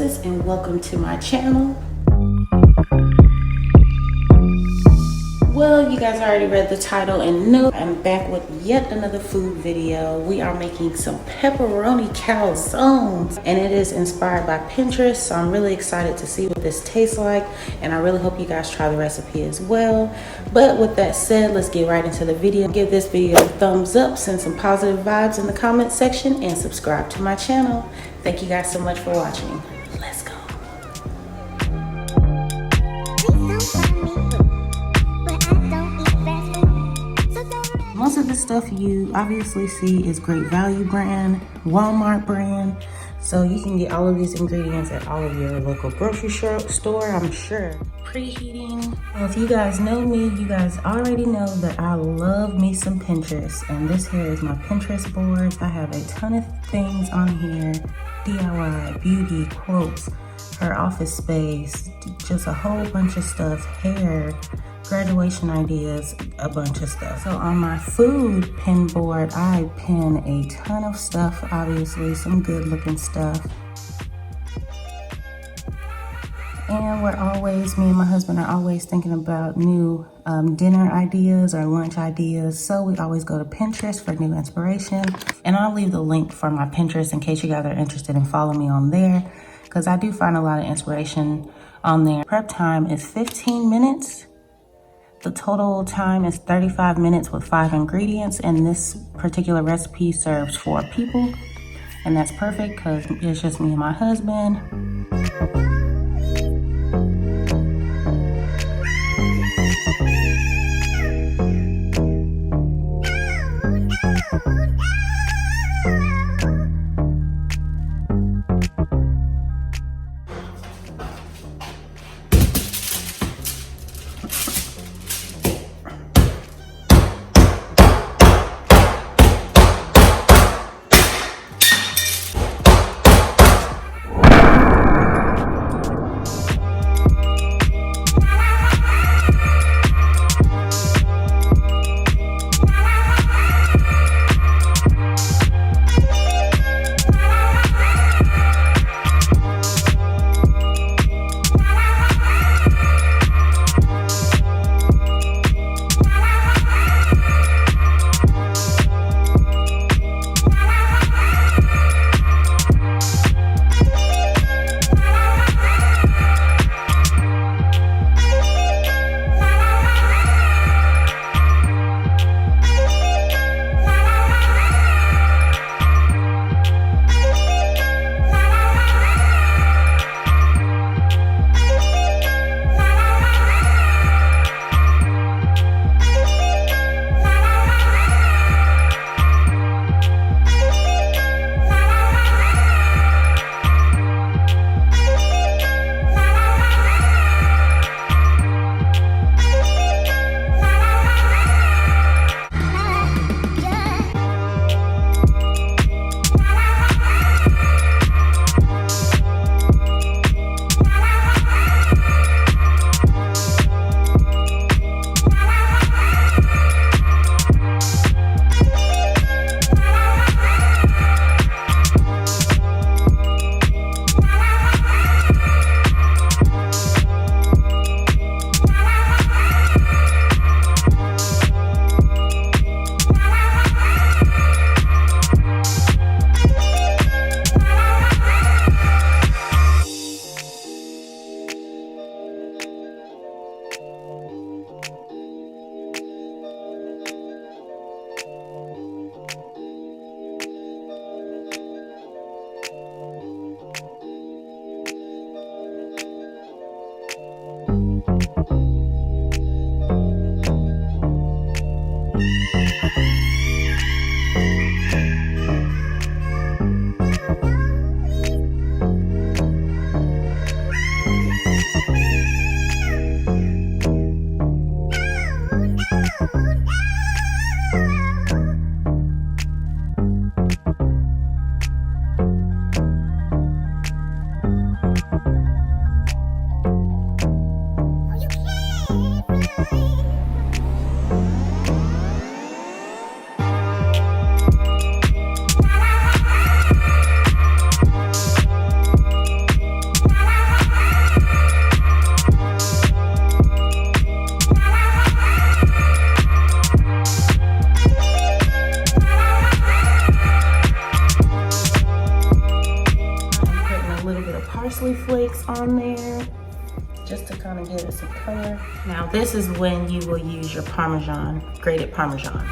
ItsSegaaGenesis and welcome to my channel. Well, you guys already read the title and know I'm back with yet another food video. We are making some pepperoni calzones and it is inspired by Pinterest, so I'm really excited to see what this tastes like, and I really hope you guys try the recipe as well. But with that said, let's get right into the video. Give this video a thumbs up, send some positive vibes in the comment section, and subscribe to my channel. Thank you guys so much for watching. Let's go. Most of the stuff you obviously see is Great Value brand, Walmart brand. So you can get all of these ingredients at all of your local grocery store, I'm sure. Preheating. Well, if you guys know me, you guys already know that I love me some Pinterest. And this here is my Pinterest boards. I have a ton of things on here. DIY, beauty, quotes, her office space, just a whole bunch of stuff, hair, graduation ideas, a bunch of stuff. So on my food pin board, I pin a ton of stuff, obviously some good looking stuff. And me and my husband are always thinking about new dinner ideas or lunch ideas. So we always go to Pinterest for new inspiration. And I'll leave the link for my Pinterest in case you guys are interested in following me on there, because I do find a lot of inspiration on there. Prep time is 15 minutes. The total time is 35 minutes with 5 ingredients, and this particular recipe serves 4 people, and that's perfect because it's just me and my husband. on there just to kind of give it some color. Now this is when you will use your Parmesan, grated Parmesan.